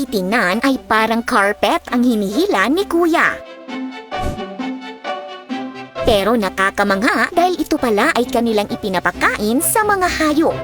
titingnan ay parang carpet ang hinihila ni Kuya. Pero nakakamangha dahil ito pala ay kanilang ipinapakain sa mga hayop.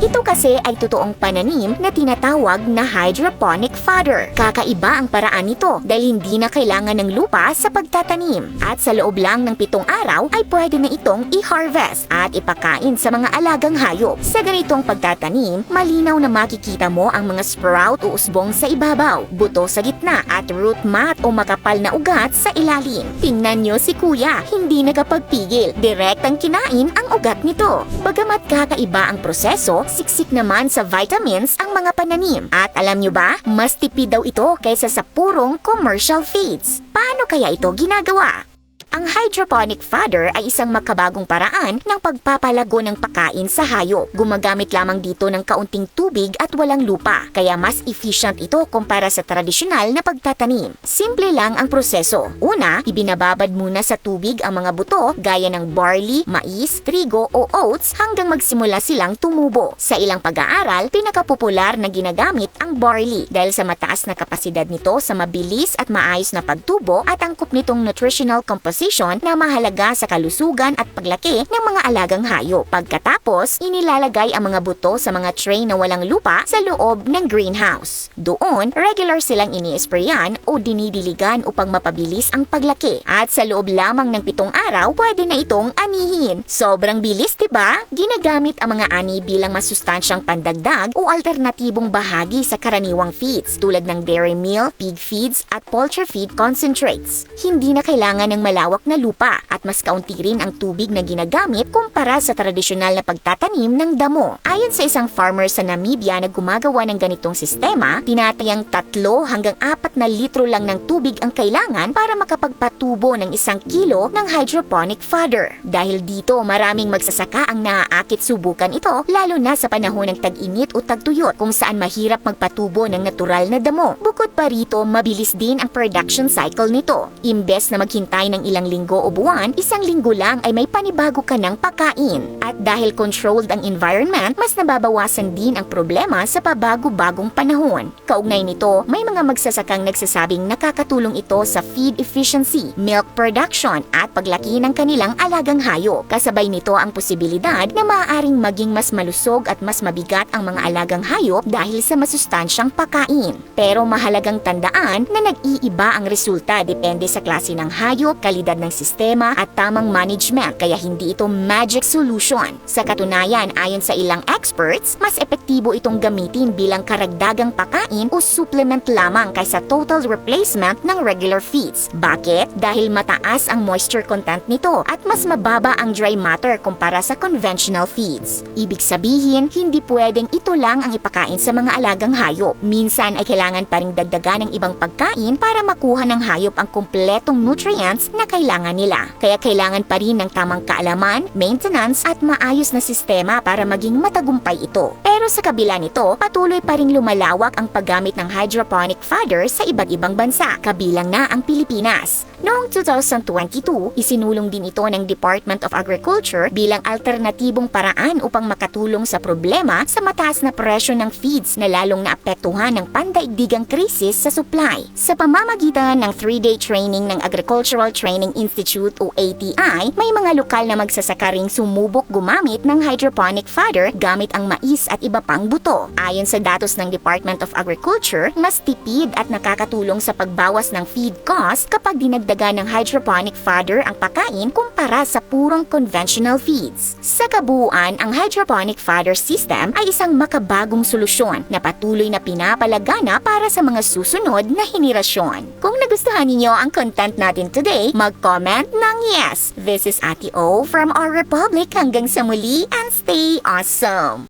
Ito kasi ay totoong pananim na tinatawag na hydroponic fodder. Kakaiba ang paraan nito dahil hindi na kailangan ng lupa sa pagtatanim. At sa loob lang ng 7 araw ay pwede na itong i-harvest at ipakain sa mga alagang hayop. Sa ganitong pagtatanim, malinaw na makikita mo ang mga sprout o usbong sa ibabaw, buto sa gitna at root mat o makapal na ugat sa ilalim. Tingnan nyo si Kuya, hindi nakapagpigil. Direktang kinain ang ugat nito. Bagamat kakaiba ang proseso, siksik naman sa vitamins ang mga pananim. At alam nyo ba, mas tipid daw ito kaysa sa purong commercial feeds. Paano kaya ito ginagawa? Ang hydroponic fodder ay isang makabagong paraan ng pagpapalago ng pagkain sa hayop. Gumagamit lamang dito ng kaunting tubig at walang lupa, kaya mas efficient ito kumpara sa tradisyonal na pagtatanim. Simple lang ang proseso. Una, ibinababad muna sa tubig ang mga buto gaya ng barley, mais, trigo o oats hanggang magsimula silang tumubo. Sa ilang pag-aaral, pinakapopular na ginagamit ang barley dahil sa mataas na kapasidad nito sa mabilis at maayos na pagtubo at angkop nitong nutritional composition na mahalaga sa kalusugan at paglaki ng mga alagang hayop. Pagkatapos, inilalagay ang mga buto sa mga tray na walang lupa sa loob ng greenhouse. Doon, regular silang ini-sprayan o dinidiligan upang mapabilis ang paglaki. At sa loob lamang ng 7 araw, pwede na itong anihin. Sobrang bilis, diba? Ginagamit ang mga ani bilang masustansyang pandagdag o alternatibong bahagi sa karaniwang feeds tulad ng dairy meal, pig feeds at poultry feed concentrates. Hindi na kailangan ng malawak na lupa at mas kaunti rin ang tubig na ginagamit kumpara sa tradisyonal na pagtatanim ng damo. Ayon sa isang farmer sa Namibia na gumagawa ng ganitong sistema, tinatayang 3 hanggang 4 na litro lang ng tubig ang kailangan para makapagpatubo ng 1 kilo ng hydroponic fodder. Dahil dito, maraming magsasaka ang naaakit subukan ito, lalo na sa panahon ng tag-init o tagtuyot kung saan mahirap magpatubo ng natural na damo. Bukod pa rito, mabilis din ang production cycle nito. Imbes na maghintay ng ilang linggo o buwan, 1 linggo lang ay may panibago ka ng pagkain. At dahil controlled ang environment, mas nababawasan din ang problema sa pabago-bagong panahon. Kaugnay nito, may mga magsasakang nagsasabing nakakatulong ito sa feed efficiency, milk production at paglaki ng kanilang alagang hayop. Kasabay nito ang posibilidad na maaaring maging mas malusog at mas mabigat ang mga alagang hayop dahil sa masustansyang pagkain. Pero mahalagang tandaan na nag-iiba ang resulta depende sa klase ng hayop, kalidad ng sistema at tamang management, kaya hindi ito magic solution. Sa katunayan, ayon sa ilang experts, mas epektibo itong gamitin bilang karagdagang pagkain o supplement lamang kaysa total replacement ng regular feeds. Bakit? Dahil mataas ang moisture content nito at mas mababa ang dry matter kumpara sa conventional feeds. Ibig sabihin, hindi pwedeng ito lang ang ipakain sa mga alagang hayop. Minsan ay kailangan pa ring dagdagan ng ibang pagkain para makuha ng hayop ang kumpletong nutrients na kailangan nila. Kaya kailangan pa rin ng tamang kaalaman, maintenance at maayos na sistema para maging matagumpay ito. Pero sa kabila nito, patuloy pa rin lumalawak ang paggamit ng hydroponic fodder sa iba't ibang bansa, kabilang na ang Pilipinas. Noong 2022, isinulong din ito ng Department of Agriculture bilang alternatibong paraan upang makatulong sa problema sa mataas na presyo ng feeds na lalong naapektuhan ng pandaigdigang krisis sa supply. Sa pamamagitan ng 3-day training ng Agricultural Training Institute o ATI, may mga lokal na magsasaka ring sumubok gumamit ng hydroponic fodder gamit ang mais at iba pang buto. Ayon sa datos ng Department of Agriculture, mas tipid at nakakatulong sa pagbawas ng feed cost kapag dinagdagan ng hydroponic fodder ang pagkain kumpara sa purong conventional feeds. Sa kabuuan, ang hydroponic fodder system ay isang makabagong solusyon na patuloy na pinapalagana para sa mga susunod na henerasyon. Kung nagustuhan ninyo ang content natin today, mag-comment ng yes. This is Ate O from our Republic. Hanggang sa muli and stay awesome!